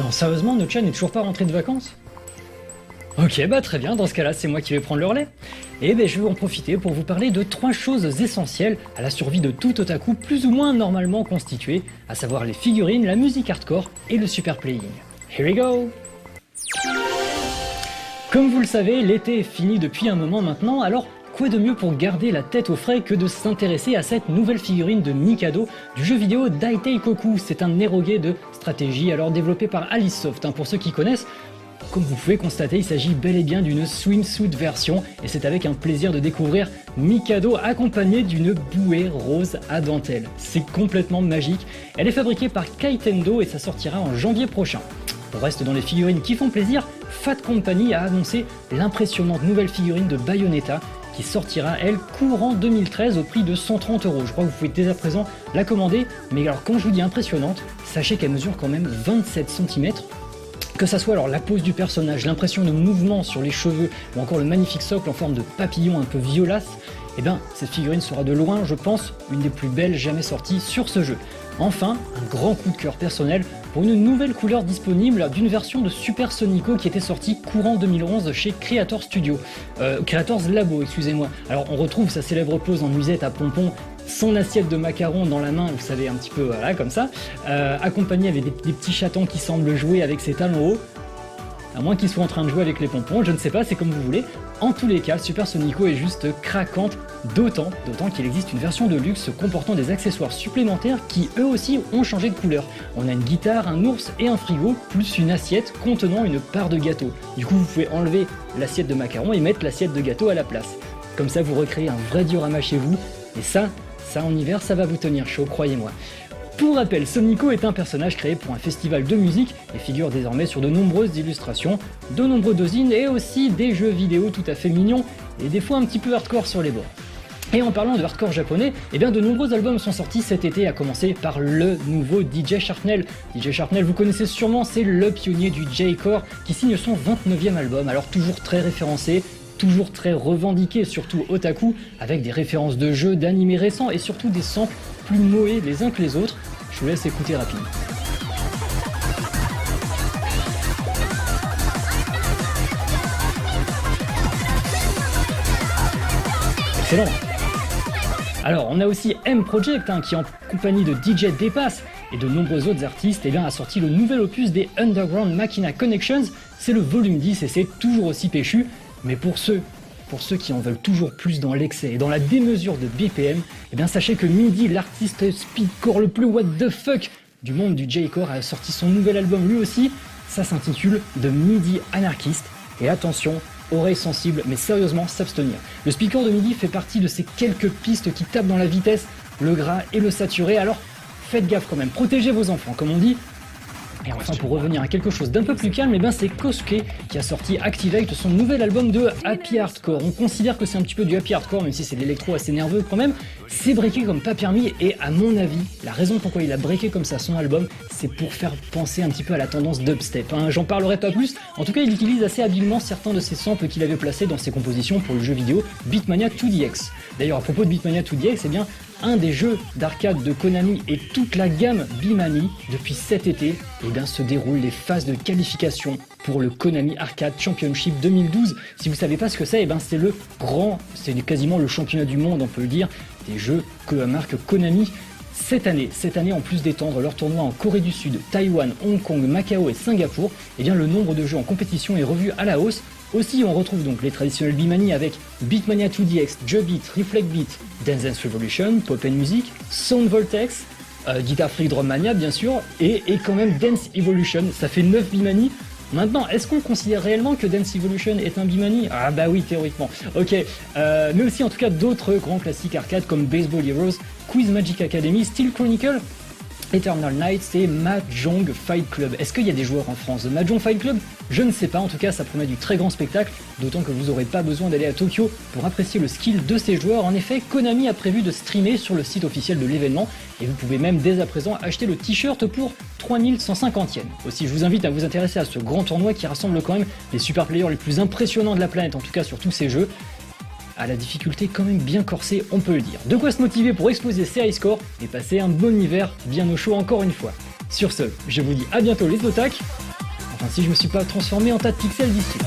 Non, sérieusement, Nochan n'est toujours pas rentré de vacances? Ok, bah très bien, dans ce cas-là, c'est moi qui vais prendre le relais. Et ben je vais en profiter pour vous parler de 3 choses essentielles à la survie de tout otaku plus ou moins normalement constitué, à savoir les figurines, la musique hardcore et le super playing. Here we go! Comme vous le savez, l'été est fini depuis un moment maintenant, alors quoi de mieux pour garder la tête au frais que de s'intéresser à cette nouvelle figurine de Mikado du jeu vidéo Daiteikoku. C'est un érogué de stratégie alors développé par Alice Soft, pour ceux qui connaissent. Comme vous pouvez constater, il s'agit bel et bien d'une swimsuit version et c'est avec un plaisir de découvrir Mikado accompagnée d'une bouée rose à dentelle. C'est complètement magique. Elle est fabriquée par Kaitendo et ça sortira en janvier prochain. On reste dans les figurines qui font plaisir. Fat Company a annoncé l'impressionnante nouvelle figurine de Bayonetta qui sortira, elle, courant 2013 au prix de 130 €. Je crois que vous pouvez dès à présent la commander, mais alors quand je vous dis impressionnante, sachez qu'elle mesure quand même 27 cm. Que ça soit alors la pose du personnage, l'impression de mouvement sur les cheveux ou encore le magnifique socle en forme de papillon un peu violace, eh bien cette figurine sera de loin, je pense, une des plus belles jamais sorties sur ce jeu. Enfin, un grand coup de cœur personnel pour une nouvelle couleur disponible d'une version de Super Sonico qui était sortie courant 2011 chez Creator Studio. Creators Labo, excusez-moi. Alors on retrouve sa célèbre pose en nuisette à pompons, son assiette de macarons dans la main, vous savez, un petit peu voilà, comme ça, accompagné avec des petits chatons qui semblent jouer avec ses talons hauts, à moins qu'ils soient en train de jouer avec les pompons, je ne sais pas, c'est comme vous voulez. En tous les cas, Super Sonico est juste craquante, d'autant qu'il existe une version de luxe comportant des accessoires supplémentaires qui eux aussi ont changé de couleur. On a une guitare, un ours et un frigo, plus une assiette contenant une part de gâteau. Du coup, vous pouvez enlever l'assiette de macarons et mettre l'assiette de gâteau à la place. Comme ça, vous recréez un vrai diorama chez vous, et ça en hiver, ça va vous tenir chaud, croyez-moi. Pour rappel, Sonico est un personnage créé pour un festival de musique et figure désormais sur de nombreuses illustrations, de nombreux dozines et aussi des jeux vidéo tout à fait mignons et des fois un petit peu hardcore sur les bords. Et en parlant de hardcore japonais, eh bien de nombreux albums sont sortis cet été, à commencer par le nouveau DJ Sharpnel. DJ Sharpnel, vous connaissez sûrement, c'est le pionnier du J-Core qui signe son 29e album, alors toujours très référencé, toujours très revendiqué, surtout otaku, avec des références de jeux, d'animés récents et surtout des samples plus moés les uns que les autres. Je vous laisse écouter rapidement. Excellent. Alors on a aussi M Project qui en compagnie de DJ Depass et de nombreux autres artistes a sorti le nouvel opus des Underground Machina Connections. C'est le volume 10 et c'est toujours aussi péchu. Mais pour ceux qui en veulent toujours plus dans l'excès et dans la démesure de BPM, eh bien sachez que Midi, l'artiste speedcore le plus what the fuck du monde du J-Core, a sorti son nouvel album lui aussi. Ça s'intitule The Midi Anarchist. Et attention, oreilles sensibles, mais sérieusement s'abstenir. Le speaker de Midi fait partie de ces quelques pistes qui tapent dans la vitesse, le gras et le saturé, alors faites gaffe quand même, protégez vos enfants comme on dit. Et enfin, pour revenir à quelque chose d'un peu plus calme, c'est Kosuke qui a sorti Activate, son nouvel album de Happy Hardcore. On considère que c'est un petit peu du Happy Hardcore, même si c'est de l'électro assez nerveux quand même. C'est breaké comme pas permis, et à mon avis, la raison pourquoi il a breaké comme ça son album, c'est pour faire penser un petit peu à la tendance dubstep. J'en parlerai pas plus, en tout cas il utilise assez habilement certains de ces samples qu'il avait placés dans ses compositions pour le jeu vidéo Beatmania 2DX. D'ailleurs, à propos de Beatmania 2DX, un des jeux d'arcade de Konami et toute la gamme Bimani, depuis cet été, se déroulent les phases de qualification pour le Konami Arcade Championship 2012. Si vous savez pas ce que c'est, c'est quasiment le championnat du monde, on peut le dire, des jeux que marque Konami. Cette année, en plus d'étendre leur tournoi en Corée du Sud, Taïwan, Hong Kong, Macao et Singapour, le nombre de jeux en compétition est revu à la hausse. Aussi, on retrouve donc les traditionnels Bimani avec Beatmania 2DX, Jubeat, Reflect Beat, Dance Dance Revolution, Pop & Music, Sound Voltex, Guitar Freak Drum Mania bien sûr, et quand même Dance Evolution, ça fait 9 Bimani. Maintenant, est-ce qu'on considère réellement que Dance Evolution est un Bimani? Ah bah oui, théoriquement. Ok, mais aussi en tout cas d'autres grands classiques arcade comme Baseball Heroes, Quiz Magic Academy, Steel Chronicle, Eternal Nights et Mahjong Fight Club. Est-ce qu'il y a des joueurs en France de Mahjong Fight Club? Je ne sais pas, en tout cas ça promet du très grand spectacle, d'autant que vous n'aurez pas besoin d'aller à Tokyo pour apprécier le skill de ces joueurs. En effet, Konami a prévu de streamer sur le site officiel de l'événement, et vous pouvez même dès à présent acheter le t-shirt pour 3150 yens. Aussi, je vous invite à vous intéresser à ce grand tournoi qui rassemble quand même les super players les plus impressionnants de la planète, en tout cas sur tous ces jeux. À la difficulté quand même bien corsée, on peut le dire. De quoi se motiver pour exploser ses high scores et passer un bon hiver bien au chaud encore une fois. Sur ce, je vous dis à bientôt les otaques. Enfin si je me suis pas transformé en tas de pixels d'ici.